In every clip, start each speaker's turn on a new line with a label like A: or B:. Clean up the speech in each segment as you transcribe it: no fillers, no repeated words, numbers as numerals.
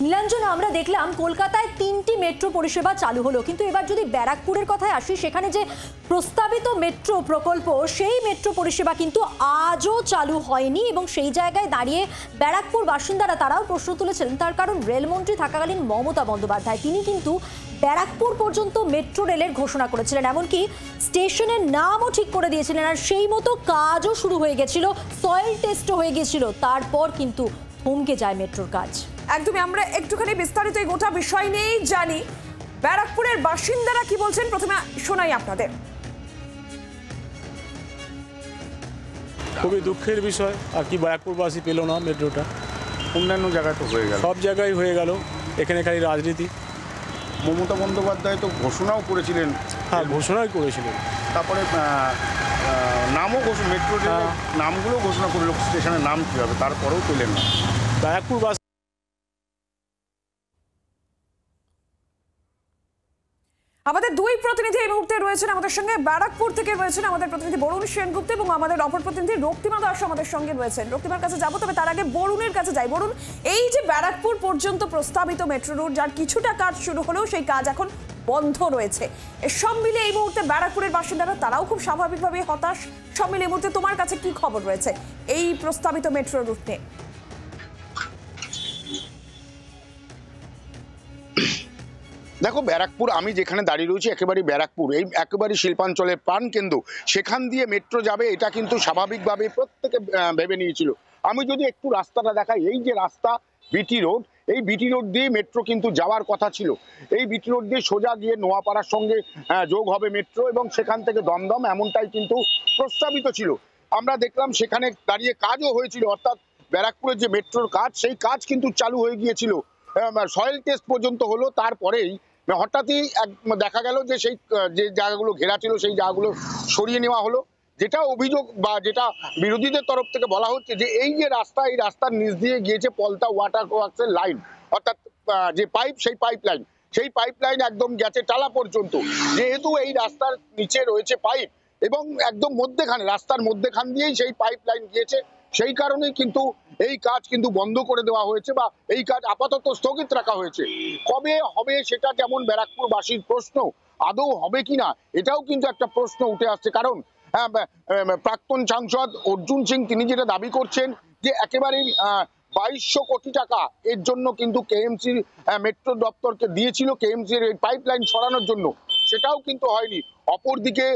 A: নীলাঞ্জন, আমরা দেখলাম কলকাতায় 3টি মেট্রো পরিষেবা চালু হলো, কিন্তু এবার যদি ব্যারাকপুরের কথায় আসি, সেখানে যে প্রস্তাবিত মেট্রো প্রকল্প সেই মেট্রো পরিষেবা কিন্তু আজও চালু হয়নি। এবং সেই জায়গায় দাঁড়িয়ে ব্যারাকপুর বাসিন্দারা তারাও প্রশ্ন তুলেছিলেন, তার কারণ রেলমন্ত্রী থাকাকালীন মমতা বন্দ্যোপাধ্যায় তিনি কিন্তু ব্যারাকপুর পর্যন্ত মেট্রো রেলের ঘোষণা করেছিলেন, এমনকি স্টেশনের নামও ঠিক করে দিয়েছিলেন, আর সেই মতো কাজও শুরু হয়ে গেছিল, সয়েল টেস্টও হয়ে গিয়েছিল। তারপর কিন্তু থমকে যায় মেট্রোর কাজ।
B: একদমই, আমরা একটুখানি বিস্তারিত এই গোটা বিষয় নিয়েই জানি। ব্যারাকপুরের বাসিন্দারা কি বলছেন প্রথমে শোনাই আপনাদের।
C: খুবই দুঃখের বিষয়, আর কি ব্যারাকপুরবাসী পেল না মেট্রোটা।
D: অন্যান্য জায়গায় তো হয়ে গেল,
C: সব জায়গায় হয়ে গেল, এখানে খালি রাজনীতি।
D: মমতা বন্দ্যোপাধ্যায় তো ঘোষণাও করেছিলেন।
C: হ্যাঁ, ঘোষণাই করেছিলেন,
D: তারপরে নামও মেট্রো রেলের নামগুলো ঘোষণা করলো, স্টেশনের নাম কী হবে, তারপরেও পেলেন না
C: ব্যারাকপুরবাসী।
B: আমাদের দুই প্রতিনিধি এই মুহূর্তে রয়েছেন আমাদের সঙ্গে। ব্যারাকপুর থেকে রয়েছেন আমাদের প্রতিনিধি বরুণ সেনগুপ্ত এবং আমাদের অপর প্রতিনিধি রক্তিমা দাস আমাদের সঙ্গে রয়েছেন। রক্তিমার কাছে যাবো, তবে তার আগে বরুণের কাছে যাই। বরুণ, এই যে ব্যারাকপুর পর্যন্ত প্রস্তাবিত মেট্রো রুট, যার কিছুটা কাজ শুরু হলেও সেই কাজ এখন বন্ধ রয়েছে, সব মিলে এই মুহূর্তে ব্যারাকপুরের বাসিন্দারা তারাও খুব স্বাভাবিকভাবে হতাশ। সব মিলে এই মুহূর্তে তোমার কাছে কি খবর রয়েছে এই প্রস্তাবিত মেট্রো রুট নিয়ে?
D: দেখো, ব্যারাকপুর, আমি যেখানে দাঁড়িয়ে রয়েছি একেবারেই ব্যারাকপুর, এই একেবারেই শিল্পাঞ্চলের প্রাণকেন্দ্র, সেখান দিয়ে মেট্রো যাবে এটা কিন্তু স্বাভাবিকভাবে প্রত্যেকে ভেবে নিয়েছিল। আমি যদি একটু রাস্তাটা দেখাই, এই যে রাস্তা বিটি রোড, এই বিটি রোড দিয়ে মেট্রো কিন্তু যাওয়ার কথা ছিল। এই বিটি রোড দিয়ে সোজা গিয়ে নোয়াপাড়ার সঙ্গে যোগ হবে মেট্রো, এবং সেখান থেকে দমদম, এমনটাই কিন্তু প্রস্তাবিত ছিল। আমরা দেখলাম সেখানে দাঁড়িয়ে কাজও হয়েছিল, অর্থাৎ ব্যারাকপুরের যে মেট্রোর কাজ, সেই কাজ কিন্তু চালু হয়ে গিয়েছিল, সয়েল টেস্ট পর্যন্ত হলো। তারপরেই হঠাৎই দেখা গেল যে সেই যে জায়গাগুলো ঘেরা ছিল সেই জায়গাগুলো সরিয়ে নেওয়া হলো। যেটা অভিযোগ বা যেটা বিরোধীদের তরফ থেকে বলা হচ্ছে যে এই যে রাস্তা, এই রাস্তার নিচ দিয়ে গিয়েছে পলতা ওয়াটার ওয়ার্কসের লাইন, অর্থাৎ যে পাইপ, সেই পাইপ লাইন একদম গেছে টালা পর্যন্ত। যেহেতু এই রাস্তার নিচে রয়েছে পাইপ এবং একদম মধ্যেখানে, রাস্তার মধ্যেখান দিয়েই সেই পাইপ লাইন গিয়েছে, সেই কারণেই কিন্তু এই কাজ কিন্তু বন্ধ করে দেওয়া হয়েছে বা এই কাজ আপাতত স্থগিত রাখা হয়েছে। কবে হবে সেটা যেমন ব্যারাকপুরবাসীর প্রশ্ন, আদৌ হবে কিনা এটাও কিন্তু একটা প্রশ্ন উঠে আসছে। কারণ প্রাক্তন সাংসদ অর্জুন সিং তিনি যেটা দাবি করছেন যে একেবারেই 2200 কোটি টাকা এর জন্য কিন্তু কেএমসি মেট্রো দপ্তরকে দিয়েছিল, কেএমসির এই পাইপলাইন সরানোর জন্য, সেটাও কিন্তু হয়নি। অপরদিকে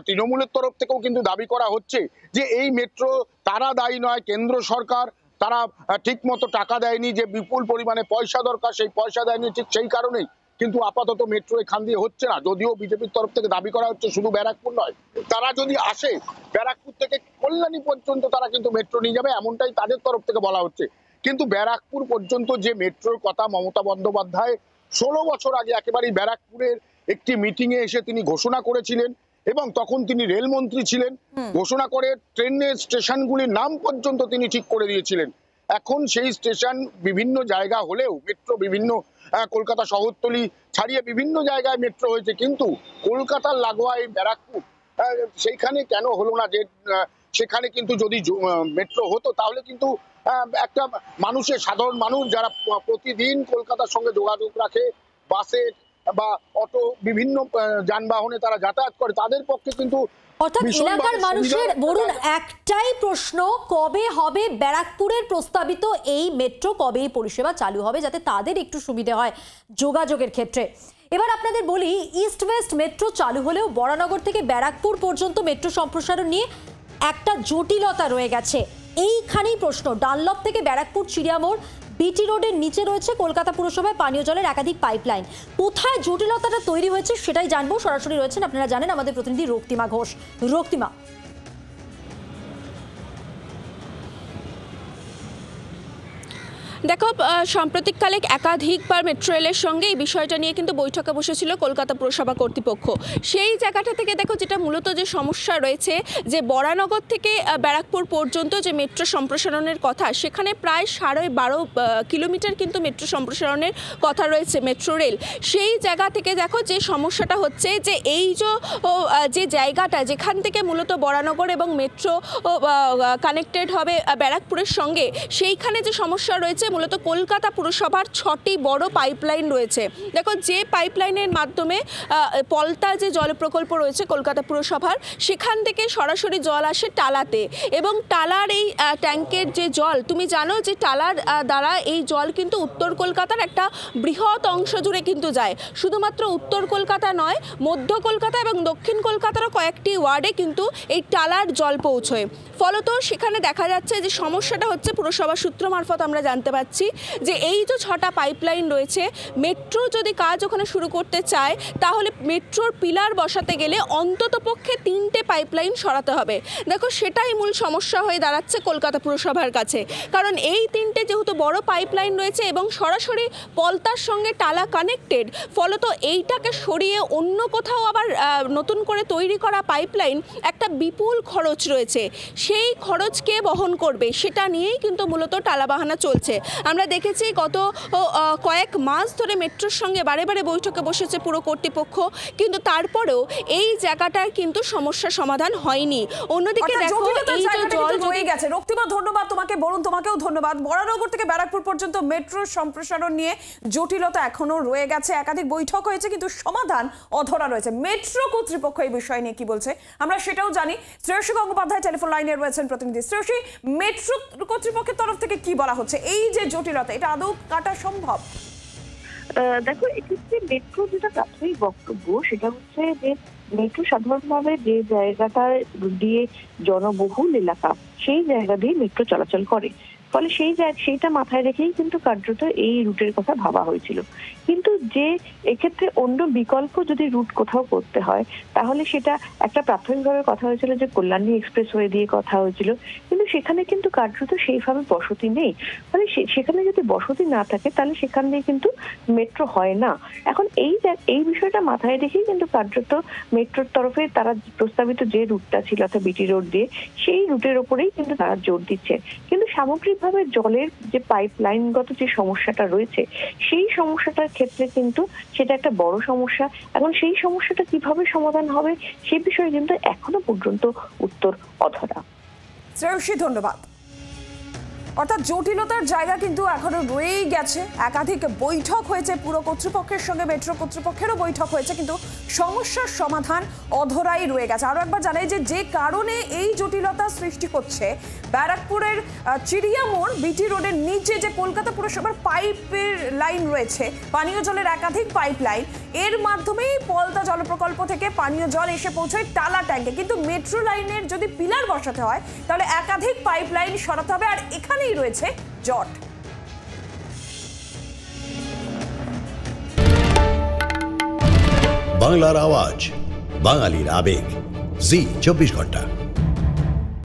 D: তৃণমূলের তরফ থেকেও কিন্তু দাবি করা হচ্ছে যে এই মেট্রো তারা দায়ী নয়, কেন্দ্র সরকার, তারা ঠিক মতো টাকা দেয়নি, যে বিপুল পরিমাণে পয়সা দরকার সেই পয়সা দেয়নি, ঠিক সেই কারণেই কিন্তু আপাতত মেট্রো এখান দিয়ে হচ্ছে না। যদিও বিজেপির তরফ থেকে দাবি করা হচ্ছে শুধু ব্যারাকপুর নয়, তারা যদি আসে ব্যারাকপুর থেকে কল্যাণী পর্যন্ত তারা কিন্তু মেট্রো নিয়ে যাবে, এমনটাই তাদের তরফ থেকে বলা হচ্ছে। কিন্তু ব্যারাকপুর পর্যন্ত যে মেট্রোর কথা মমতা বন্দ্যোপাধ্যায় 16 বছর আগে একেবারেই ব্যারাকপুরের একটি মিটিংয়ে এসে তিনি ঘোষণা করেছিলেন, এবং তখন তিনি রেলমন্ত্রী ছিলেন, ঘোষণা করে ট্রেনের স্টেশনগুলির নাম পর্যন্ত তিনি ঠিক করে দিয়েছিলেন। এখন সেই স্টেশন বিভিন্ন জায়গা হলেও মেট্রো বিভিন্ন কলকাতা শহরতলি ছাড়িয়ে বিভিন্ন জায়গায় মেট্রো হয়েছে, কিন্তু কলকাতার লাগোয়া এই ব্যারাকপুর সেইখানে কেন হলো না? যে সেখানে কিন্তু যদি মেট্রো হতো তাহলে কিন্তু একটা মানুষের, সাধারণ মানুষ যারা প্রতিদিন কলকাতার সঙ্গে যোগাযোগ রাখে, বাসে বা অটো বিভিন্ন যানবাহনে তারা যাতায়াত করে, তাদের পক্ষে কিন্তু,
A: অর্থাৎ এলাকার মানুষের বরুণ একটাই প্রশ্ন, কবে হবে ব্যারাকপুরের প্রস্তাবিত এই মেট্রো, কবে এই পরিষেবা চালু হবে, যাতে তাদের একটু সুবিধা হয় যোগাযোগের ক্ষেত্রে। এবার আপনাদের বলি, ইস্ট ওয়েস্ট মেট্রো চালু হলেও বরানগর থেকে ব্যারাকপুর পর্যন্ত মেট্রো সম্প্রসারণ নিয়ে একটা জটিলতা রয়ে গেছে। এইখানেই প্রশ্ন, ডানলপ থেকে ব্যারাকপুর চিড়িয়ামোড় বিটি রোডের নিচে রয়েছে কলকাতা পুরসভায় পানীয় জলের একাধিক পাইপলাইন। কোথায় জটিলতাটা তৈরি হয়েছে সেটাই জানবো। সরাসরি রয়েছেন, আপনারা জানেন, আমাদের প্রতিনিধি রক্তিমা ঘোষ। রক্তিমা,
E: দেখো, সাম্প্রতিককালে একাধিকবার মেট্রো রেলের সঙ্গে এই বিষয়টা নিয়ে কিন্তু বৈঠকে বসেছিল কলকাতা পুরসভা কর্তৃপক্ষ। সেই জায়গাটা থেকে দেখো, যেটা মূলত যে সমস্যা রয়েছে, যে বরানগর থেকে ব্যারাকপুর পর্যন্ত যে মেট্রো সম্প্রসারণের কথা, সেখানে প্রায় 12.5 কিলোমিটার কিন্তু মেট্রো সম্প্রসারণের কথা রয়েছে মেট্রো রেল। সেই জায়গা থেকে দেখো যে সমস্যাটা হচ্ছে, যে এই যে জায়গাটা যেখান থেকে মূলত বরানগর এবং মেট্রো কানেক্টেড হবে ব্যারাকপুরের সঙ্গে, সেইখানে যে সমস্যা রয়েছে, মূলত কলকাতা পুরসভার 6টি বড় পাইপলাইন রয়েছে। দেখো, যে পাইপলাইনের মাধ্যমে পলতা যে জল প্রকল্প রয়েছে কলকাতা পুরসভার, সেখান থেকে সরাসরি জল আসে টালাতে, এবং টালার এই ট্যাঙ্কের যে জল, তুমি জানো যে টালার দ্বারা এই জল কিন্তু উত্তর কলকাতার একটা বৃহৎ অংশ জুড়ে কিন্তু যায়। শুধুমাত্র উত্তর কলকাতা নয়, মধ্য কলকাতা এবং দক্ষিণ কলকাতারও কয়েকটি ওয়ার্ডে কিন্তু এই টালার জল পৌঁছয়। ফলত সেখানে দেখা যাচ্ছে যে সমস্যাটা হচ্ছে, পুরসভা সূত্র মারফত আমরা জানতে পারছি যে এই যে 6টা পাইপলাইন রয়েছে, মেট্রো যদি কাজ ওখানে শুরু করতে চায় তাহলে মেট্রোর পিলার বসাতে গেলে অন্তত পক্ষে 3টে পাইপলাইন সরাতে হবে। দেখো, সেটাই মূল সমস্যা হয়ে দাঁড়াচ্ছে কলকাতা পুরসভার কাছে, কারণ এই 3টে যেহেতু বড় পাইপলাইন রয়েছে এবং সরাসরি পলতার সঙ্গে টালা কানেক্টেড, ফলত এইটাকে সরিয়ে অন্য কোথাও আবার নতুন করে তৈরি করা পাইপলাইন একটা বিপুল খরচ রয়েছে। সেই খরচ কে বহন করবে সেটা নিয়েই কিন্তু মূলত টালাবাহানা চলছে। আমরা দেখেছি গত কয়েক মাস ধরে মেট্রোর সঙ্গে বারে বারে বৈঠকে বসেছে পুরো কর্তৃপক্ষ, কিন্তু তারপরেও এই জায়গাটার কিন্তু সমস্যা সমাধান হয়নি। অন্যদিকে দেখো, এই যে জল
B: রয়ে গেছে। রক্তিমা, ধন্যবাদ তোমাকে। বরুণ, তোমাকেও ধন্যবাদ। বরানগর থেকে ব্যারাকপুর পর্যন্ত মেট্রোর সম্প্রসারণ নিয়ে জটিলতা এখনো রয়ে গেছে। একাধিক বৈঠক হয়েছে কিন্তু সমাধান অধরা রয়েছে। মেট্রো কর্তৃপক্ষ এই বিষয় নিয়ে কি বলছে আমরা সেটাও জানি। শ্রেয়সী গঙ্গোপাধ্যায় টেলিফোন লাইনে রয়েছেন প্রতিনিধি। শ্রেয়সী, মেট্রো কর্তৃপক্ষের তরফ থেকে কি বলা হচ্ছে? এই যে জটিলতা, এটা আদৌ কাটা সম্ভব?
F: দেখো, এক্ষেত্রে মেট্রো যেটা প্রাথমিক বক্তব্য সেটা হচ্ছে যে মেট্রো সাধারণভাবে যে জায়গাটা দিয়ে জনবহুল এলাকা, সেই জায়গা দিয়ে মেট্রো চলাচল করে, ফলে সেইটা মাথায় রেখেই কিন্তু কার্যত এই রুটের কথা ভাবা হয়েছিল। কিন্তু যে এক্ষেত্রে অন্য বিকল্প যদি রুট কোথাও করতে হয়, তাহলে সেটা একটা প্রাথমিকভাবে কথা হয়েছিল যে কল্যাণী এক্সপ্রেসওয়ে দিয়ে কথা হয়েছিল, কিন্তু সেখানে কিন্তু কার্যত সেইভাবে বসতি নেই। ফলে সেখানে যদি বসতি না থাকে তাহলে সেখান দিয়ে কিন্তু মেট্রো হয় না। এখন এই বিষয়টা মাথায় রেখেই কিন্তু কার্যত মেট্রোর তরফে তারা প্রস্তাবিত যে রুটটা ছিল অর্থাৎ বিটি রোড দিয়ে, সেই রুটের ওপরেই কিন্তু তারা জোর দিচ্ছে। কিন্তু সামগ্রিকভাবে জলের যে পাইপলাইনগত যে সমস্যাটা রয়েছে, সেই সমস্যাটার ক্ষেত্রে কিন্তু সেটা একটা বড় সমস্যা। এখন সেই সমস্যাটা কিভাবে সমাধান হবে সে বিষয়ে কিন্তু এখনো পর্যন্ত উত্তর অধরা।
B: শ্রেয়সী, ধন্যবাদ। অর্থাৎ জটিলতার জায়গা কিন্তু এখনো রয়েই গেছে। একাধিক বৈঠক হয়েছে পুরো কর্তৃপক্ষের সঙ্গে, মেট্রো কর্তৃপক্ষেরও বৈঠক হয়েছে, কিন্তু সমস্যার সমাধান অধরাই রয়ে গেছে। আরো একবার জানাই যে কারণে এই জটিলতা সৃষ্টি হচ্ছে, ব্যারাকপুরের চিড়িয়ামোড় বিটি রোডের নিচে যে কলকাতা পুরসভার পাইপের লাইন রয়েছে, পানীয় জলের একাধিক পাইপ লাইন, এর মাধ্যমেই পলতা জল প্রকল্প থেকে পানীয় জল এসে পৌঁছয় টালা ট্যাঙ্কে। কিন্তু মেট্রো লাইনের যদি পিলার বসাতে হয় তাহলে একাধিক পাইপ লাইন সরাতে হবে, আর এখানেই রয়েছে জট।
G: বাংলার আওয়াজ, বাঙালির আবেগ, জি 24 ঘন্টা।